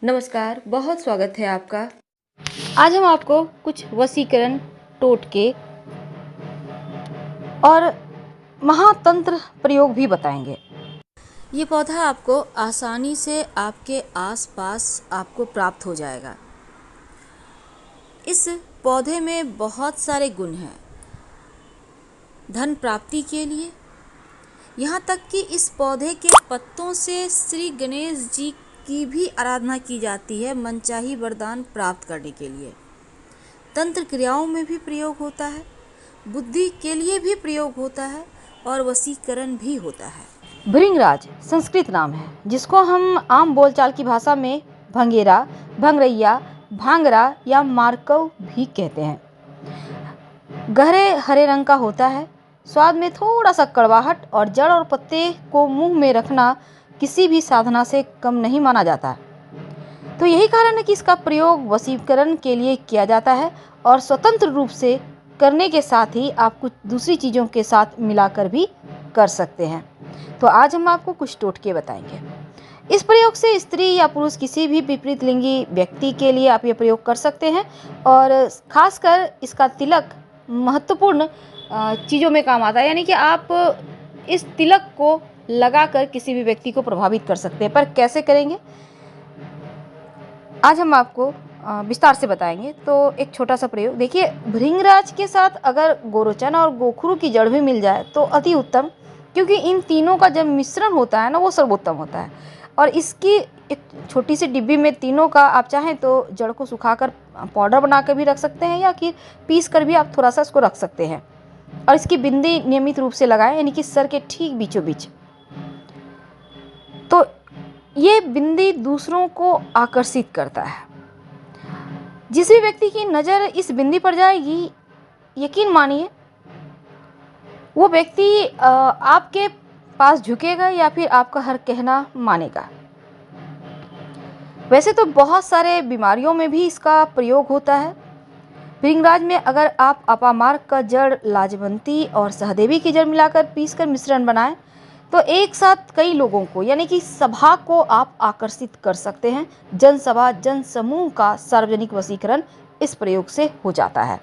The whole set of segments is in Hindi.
नमस्कार, बहुत स्वागत है आपका। आज हम आपको कुछ वशीकरण टोटके और महातंत्र प्रयोग भी बताएंगे। ये पौधा आपको आसानी से आपके आसपास आपको प्राप्त हो जाएगा। इस पौधे में बहुत सारे गुण हैं धन प्राप्ति के लिए। यहाँ तक कि इस पौधे के पत्तों से श्री गणेश जी की भी आराधना की जाती है मनचाही वरदान प्राप्त करने के लिए। तंत्र क्रियाओं में भी प्रयोग होता है, बुद्धि के लिए भी प्रयोग होता है और वशीकरण भी होता है। भृंगराज संस्कृत नाम है, जिसको हम आम बोलचाल की भाषा में भंगेरा, भंगरैया, भांगरा या मार्कव भी कहते हैं। गहरे हरे रंग का होता है। स्वाद में थोड़ा सा कड़वाहट और जड़ और पत्ते को मुंह में रखना किसी भी साधना से कम नहीं माना जाता है। तो यही कारण है कि इसका प्रयोग वशीकरण के लिए किया जाता है और स्वतंत्र रूप से करने के साथ ही आप कुछ दूसरी चीज़ों के साथ मिलाकर भी कर सकते हैं। तो आज हम आपको कुछ टोटके बताएंगे। इस प्रयोग से स्त्री या पुरुष किसी भी विपरीत लिंगी व्यक्ति के लिए आप ये प्रयोग कर सकते हैं और खासकर इसका तिलक महत्वपूर्ण चीज़ों में काम आता है, यानी कि आप इस तिलक को लगाकर किसी भी व्यक्ति को प्रभावित कर सकते हैं। पर कैसे करेंगे आज हम आपको विस्तार से बताएंगे। तो एक छोटा सा प्रयोग देखिए, भृंगराज के साथ अगर गोरोचन और गोखरू की जड़ भी मिल जाए तो अति उत्तम, क्योंकि इन तीनों का जब मिश्रण होता है ना वो सर्वोत्तम होता है। और इसकी एक छोटी सी डिब्बी में तीनों का आप चाहें तो जड़ को सुखाकर पाउडर बना कर भी रख सकते हैं या फिर पीस कर भी आप थोड़ा सा इसको रख सकते हैं। और इसकी बिंदी नियमित रूप से लगाएं, यानी कि सर के ठीक बीचों बीच। तो ये बिंदी दूसरों को आकर्षित करता है। जिस भी व्यक्ति की नज़र इस बिंदी पर जाएगी, यकीन मानिए वो व्यक्ति आपके पास झुकेगा या फिर आपका हर कहना मानेगा। वैसे तो बहुत सारे बीमारियों में भी इसका प्रयोग होता है। भृंगराज में अगर आप अपामार्ग का जड़, लाजवंती और सहदेवी की जड़ मिलाकर पीसकर मिश्रण बनाएं तो एक साथ कई लोगों को, यानी कि सभा को आप आकर्षित कर सकते हैं। जनसभा, जन समूह का सार्वजनिक वशीकरण इस प्रयोग से हो जाता है।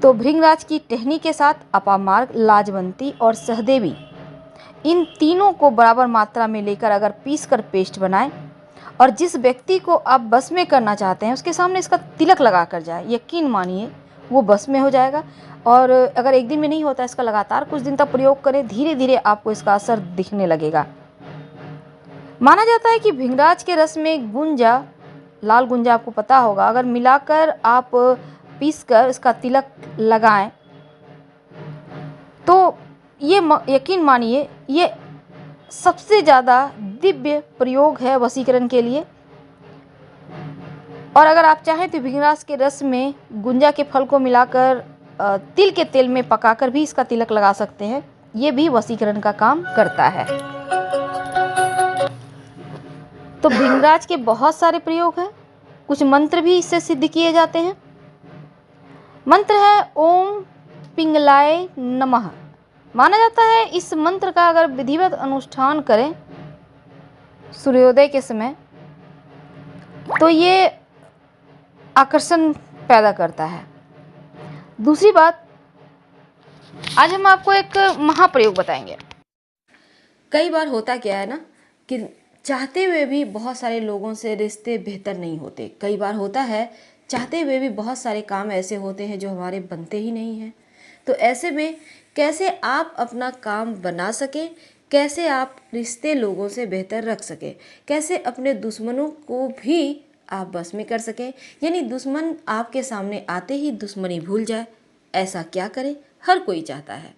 तो भृंगराज की टहनी के साथ अपामार्ग, लाजवंती और सहदेवी, इन तीनों को बराबर मात्रा में लेकर अगर पीसकर पेस्ट बनाएं और जिस व्यक्ति को आप बस में करना चाहते हैं उसके सामने इसका तिलक लगा कर जाए, यकीन मानिए वो बस में हो जाएगा। और अगर एक दिन में नहीं होता, इसका लगातार कुछ दिन तक प्रयोग करें, धीरे धीरे आपको इसका असर दिखने लगेगा। माना जाता है कि भृंगराज के रस में गुंजा, लाल गुंजा आपको पता होगा, अगर मिलाकर आप पीसकर इसका तिलक लगाएं तो ये यकीन मानिए ये सबसे ज़्यादा दिव्य प्रयोग है वशीकरण के लिए। और अगर आप चाहें तो भृंगराज के रस में गुंजा के फल को मिलाकर तिल के तेल में पकाकर भी इसका तिलक लगा सकते हैं। ये भी वशीकरण का काम करता है। तो भृंगराज के बहुत सारे प्रयोग हैं, कुछ मंत्र भी इससे सिद्ध किए जाते हैं। मंत्र है ओम पिंगलाय नमः। माना जाता है इस मंत्र का अगर विधिवत अनुष्ठान करें सूर्योदय के समय तो ये आकर्षण पैदा करता है। दूसरी बात, आज हम आपको एक महाप्रयोग बताएंगे। कई बार होता क्या है ना कि चाहते हुए भी बहुत सारे लोगों से रिश्ते बेहतर नहीं होते। कई बार होता है चाहते हुए भी बहुत सारे काम ऐसे होते हैं जो हमारे बनते ही नहीं हैं। तो ऐसे में कैसे आप अपना काम बना सकें, कैसे आप रिश्ते लोगों से बेहतर रख सकें, कैसे अपने दुश्मनों को भी आप बस में कर सकें, यानी दुश्मन आपके सामने आते ही दुश्मनी भूल जाए। ऐसा क्या करें? हर कोई चाहता है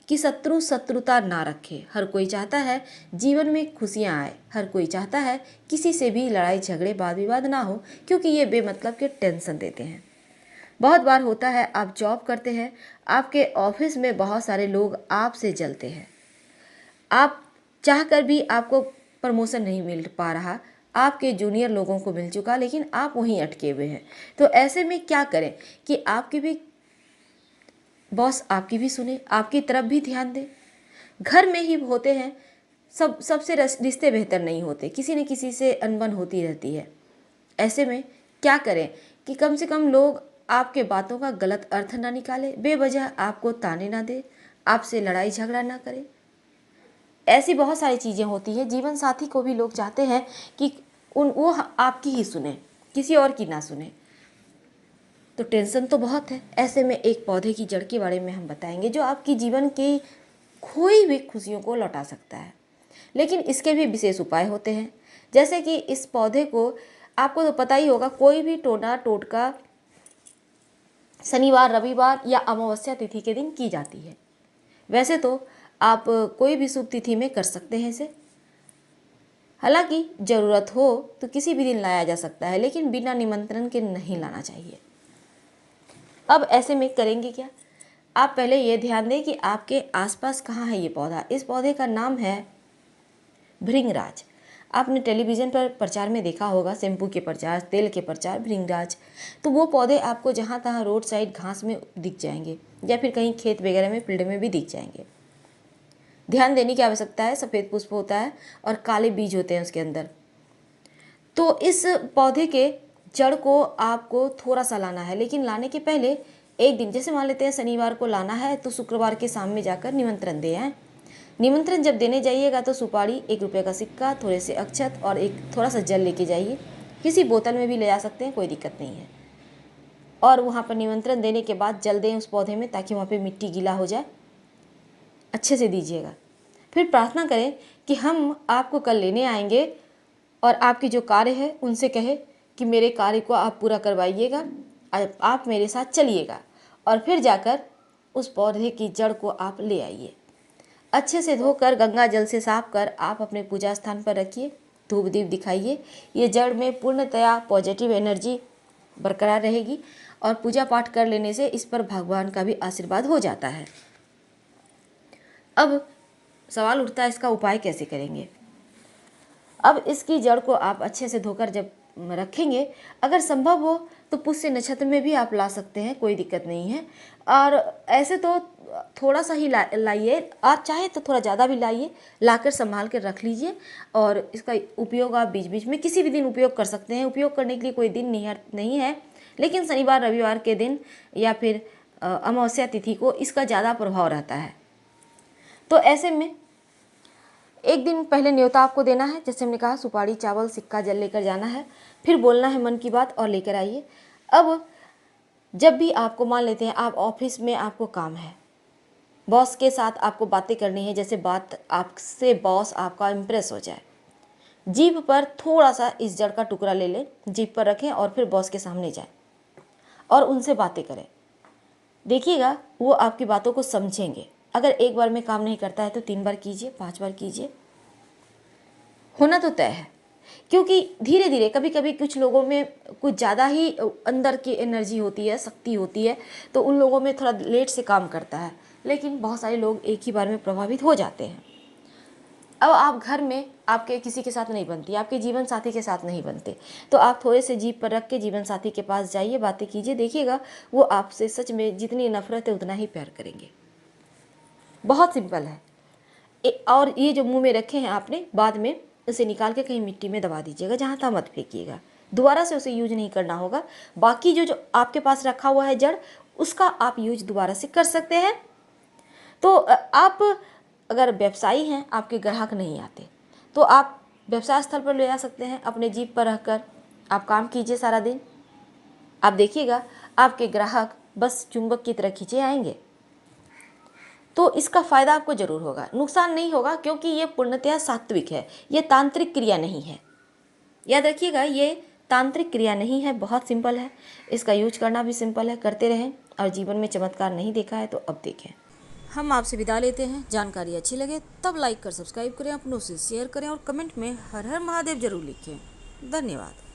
कि शत्रु शत्रुता ना रखे, हर कोई चाहता है जीवन में खुशियाँ आए, हर कोई चाहता है किसी से भी लड़ाई झगड़े वाद विवाद ना हो, क्योंकि ये बेमतलब के टेंशन देते हैं। बहुत बार होता है आप जॉब करते हैं, आपके ऑफिस में बहुत सारे लोग आपसे जलते हैं, आप चाहकर भी आपको प्रमोशन नहीं मिल पा रहा, आपके जूनियर लोगों को मिल चुका लेकिन आप वहीं अटके हुए हैं। तो ऐसे में क्या करें कि आपकी भी बॉस आपकी भी सुने, आपकी तरफ भी ध्यान दे। घर में ही होते हैं सबसे रिश्ते बेहतर नहीं होते, किसी न किसी से अनबन होती रहती है। ऐसे में क्या करें कि कम से कम लोग आपके बातों का गलत अर्थ ना निकाले, बेवजह आपको ताने ना दे, आपसे लड़ाई झगड़ा ना करे। ऐसी बहुत सारी चीज़ें होती हैं। जीवन साथी को भी लोग चाहते हैं कि वो आपकी ही सुने, किसी और की ना सुने। तो टेंशन तो बहुत है। ऐसे में एक पौधे की जड़ के बारे में हम बताएंगे जो आपकी जीवन की खोई हुई खुशियों को लौटा सकता है। लेकिन इसके भी विशेष उपाय होते हैं, जैसे कि इस पौधे को आपको तो पता ही होगा, कोई भी टोना टोटका शनिवार, रविवार या अमावस्या तिथि के दिन की जाती है। वैसे तो आप कोई भी शुभ तिथि में कर सकते हैं इसे। हालांकि ज़रूरत हो तो किसी भी दिन लाया जा सकता है, लेकिन बिना निमंत्रण के नहीं लाना चाहिए। अब ऐसे में करेंगे क्या, आप पहले ये ध्यान दें कि आपके आसपास कहाँ है ये पौधा। इस पौधे का नाम है भृंगराज। आपने टेलीविज़न पर प्रचार में देखा होगा, शैम्पू के प्रचार, तेल के प्रचार, भृंगराज। तो वो पौधे आपको जहाँ तहाँ रोड साइड घास में दिख जाएंगे या फिर कहीं खेत वगैरह में, फील्ड में भी दिख जाएंगे। ध्यान देने की आवश्यकता है। सफ़ेद पुष्प होता है और काले बीज होते हैं उसके अंदर। तो इस पौधे के जड़ को आपको थोड़ा सा लाना है, लेकिन लाने के पहले एक दिन, जैसे मान लेते हैं शनिवार को लाना है, तो शुक्रवार के शाम में जाकर निमंत्रण दे आए। निमंत्रण जब देने जाइएगा तो सुपारी, 1 रुपये का सिक्का, थोड़े से अक्षत और एक थोड़ा सा जल लेके जाइए। किसी बोतल में भी ले जा सकते हैं, कोई दिक्कत नहीं है। और वहाँ पर निमंत्रण देने के बाद जल दें उस पौधे में, ताकि वहाँ पे मिट्टी गीला हो जाए। अच्छे से दीजिएगा। फिर प्रार्थना करें कि हम आपको कल लेने आएंगे और आपके जो कार्य है उनसे कहे कि मेरे कार्य को आप पूरा करवाइएगा, आप मेरे साथ चलिएगा। और फिर जाकर उस पौधे की जड़ को आप ले आइए। अच्छे से धोकर गंगा जल से साफ कर आप अपने पूजा स्थान पर रखिए, धूप दीप दिखाइए। ये जड़ में पूर्णतया पॉजिटिव एनर्जी बरकरार रहेगी और पूजा पाठ कर लेने से इस पर भगवान का भी आशीर्वाद हो जाता है। अब सवाल उठता है, इसका उपाय कैसे करेंगे। अब इसकी जड़ को आप अच्छे से धोकर जब रखेंगे, अगर संभव हो तो पुष्य नक्षत्र में भी आप ला सकते हैं, कोई दिक्कत नहीं है। और ऐसे तो थोड़ा सा ही लाइए, आप चाहे तो थोड़ा ज़्यादा भी लाइए, लाकर संभाल कर रख लीजिए। और इसका उपयोग आप बीच बीच में किसी भी दिन उपयोग कर सकते हैं। उपयोग करने के लिए कोई दिन नहीं है, लेकिन शनिवार रविवार के दिन या फिर अमावस्या तिथि को इसका ज़्यादा प्रभाव रहता है। तो ऐसे में एक दिन पहले न्योता आपको देना है, जैसे हमने कहा, सुपारी, चावल, सिक्का, जल लेकर जाना है। फिर बोलना है मन की बात और लेकर आइए। अब जब भी आपको, मान लेते हैं आप ऑफिस में आपको काम है, बॉस के साथ आपको बातें करनी है, जैसे बात आपसे बॉस आपका इम्प्रेस हो जाए, जीभ पर थोड़ा सा इस जड़ का टुकड़ा ले लें, जीभ पर रखें और फिर बॉस के सामने जाएं और उनसे बातें करें। देखिएगा वो आपकी बातों को समझेंगे। अगर एक बार में काम नहीं करता है तो 3 बार कीजिए, 5 बार कीजिए, होना तो तय है। क्योंकि धीरे धीरे कभी कभी कुछ लोगों में कुछ ज़्यादा ही अंदर की एनर्जी होती है, शक्ति होती है, तो उन लोगों में थोड़ा लेट से काम करता है, लेकिन बहुत सारे लोग एक ही बार में प्रभावित हो जाते हैं। अब आप घर में आपके किसी के साथ नहीं बनती, आपके जीवन साथी के साथ नहीं बनते, तो आप थोड़े से जीभ पर रख के जीवन साथी के पास जाइए, बातें कीजिए। देखिएगा वो आपसे सच में जितनी नफरत है उतना ही प्यार करेंगे। बहुत सिंपल है। और ये जो मुंह में रखे हैं आपने, बाद में उसे निकाल के कहीं मिट्टी में दबा दीजिएगा, जहाँ तहाँ मत फेंकिएगा। दोबारा से उसे यूज नहीं करना होगा। बाकी जो आपके पास रखा हुआ है जड़, उसका आप यूज दोबारा से कर सकते हैं। तो आप अगर व्यवसायी हैं, आपके ग्राहक नहीं आते, तो आप व्यवसाय स्थल पर ले जा सकते हैं, अपने जीप पर रखकर आप काम कीजिए सारा दिन। आप देखिएगा आपके ग्राहक बस चुंबक की तरह खींचे आएंगे। तो इसका फ़ायदा आपको ज़रूर होगा, नुकसान नहीं होगा, क्योंकि ये पूर्णतया सात्विक है, ये तांत्रिक क्रिया नहीं है। याद रखिएगा, ये तांत्रिक क्रिया नहीं है, बहुत सिंपल है। इसका यूज करना भी सिंपल है, करते रहें। और जीवन में चमत्कार नहीं देखा है तो अब देखें। हम आपसे विदा लेते हैं। जानकारी अच्छी लगे तब लाइक कर सब्सक्राइब करें, अपनों से शेयर करें और कमेंट में हर हर महादेव जरूर लिखें। धन्यवाद।